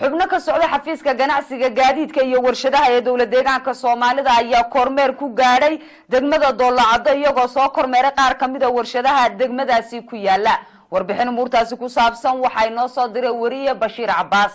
xubno ka socda xafiiska ganacsiga gaadiidka iyo warshadaha ee dawlad deegaanka Soomaalida ayaa kormeer ku gaadhay degmada Doolacado iyagoo soo kormeeray qaar kamid ah warshadaha degmadaasi ku yaala warbixin muurtaasi ku saabsan waxay noo soo diray wariye Bashiir Cabbaas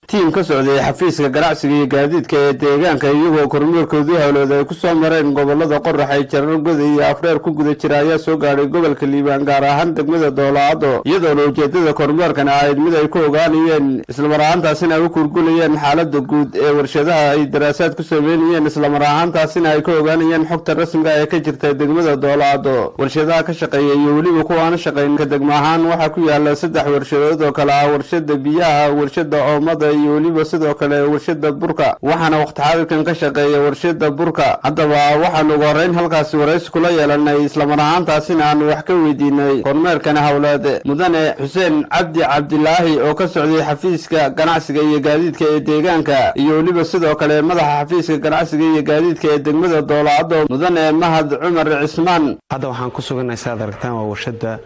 tiim ka socday xafiiska ganacsiga iyo gaadiidka ee deegaanka iyagoo kormeerkoodu hawlooday ku soo mareen gobolada Qorraxay Jarrogoda iyo Afreer ku guda jira ayaa soo gaaray gobolka Liibaan gaar ahaan degmada Doolacado iyadoo ujeedada kormeerkan ay mid ay ku ogaanayeen isla maraahantaasina ay ku kurgulayeen xaaladda guud ee warshadaha ay daraasad ku sameeyeen isla maraahantaasina ay ku ogaanayeen xogta rasmiga ah ee ka jirta degmada Doolacado warshadaha ka shaqeeya iyo waliba kuwa aan shaqeyn ka degmo ahaan waxa ku yaala 3 warshadood oo kala ah warshada biyaha warshada oomada iyo waliba sidoo kale warshada burka waxaana waqti xaadirkan ka shaqeeya warshada burka hadaba waxaan ugu horeyn halkaas waraysi kula yeelanay isla maraahantaasina aan wax ka weydiinay kormeerkan hawlaad mudane Xuseen Cabdi Cabdilaahi oo ka socday xafiiska ganacsiga iyo gaadiidka ee deegaanka iyo waliba sidoo kale madaxa xafiiska ganacsiga iyo gaadiidka ee degmada Doolacado mudane Mahad Cumar Cismaan hadda waxaan ku suganahay saad aragtaan waa warshada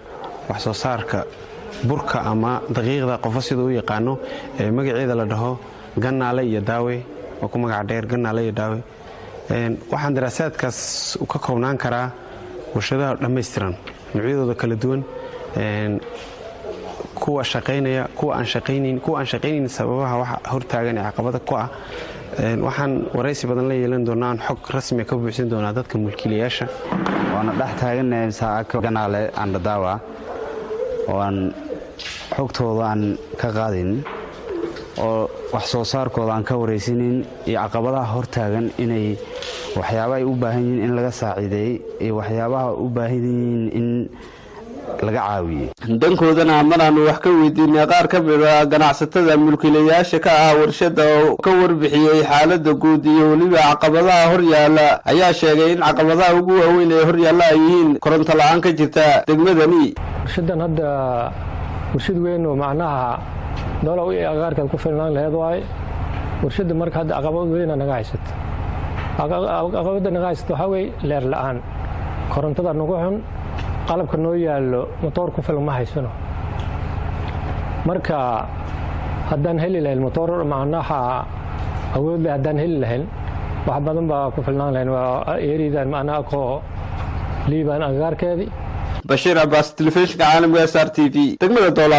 wax soo saarka burka ama daqiiqda qof sida uu yaqaano magaceeda la dhaho gannaale iyo daawe oo ku magac dheer gannaale iyo daawe waxaan daraasaadkaas ka koobnaan karaa warshadaha dhameystiran noocyadooda kala duwan kuwa shaqeynaya kuwa aan shaqeynin sababaha waxa hortaagan ee caqabada ku ah waxaan waraysi badan la yeelan doonaa xog rasmi ka buuxin doonaa dadka mulkiilayaasha waana dhex taaganahay saacad gannaale aan daawa oo aan xogtooda aan ka qaadin oo wax soo saarkooda aan ka wareysanin iyo caqabadaha hortaagan inay waxyaabaha ay u baahan yihiin in laga saaciideeyo iyo waxyaabaha u baahan yihiin in laga caawiyo dankoodana maraan wax ka weydiinay qaar ka mid ah ganacsatada mulkiilayaasha ka ah warshada oo ka warbixiyay xaaladda guud iyo waliba caqabadaha hor yaala ayaa sheegay in caqabadaha ugu waaweyn ee hor yaala ay yihiin koronto la'aan ka jirta degmadani warshadan hadda warshad weyn oo macnaha dawlad u agaarka ku filnaan lahayd waay warshada marka hadda caqabad weyn naga haysato caqabada naga haysato waxa way leer la'aan korontada nagu xun qalabka noo yaalo motor ku filan ma haysano marka haddaan heli lahayn motor macnaha awood leh haddaan heli lahayn wax badan baa ku filnaan lahayn waa eeridan macnaha ko Liibaan agaarkeedii Bashiir Cabbaas telefishinka caalamiga SRTV degmada Doolacado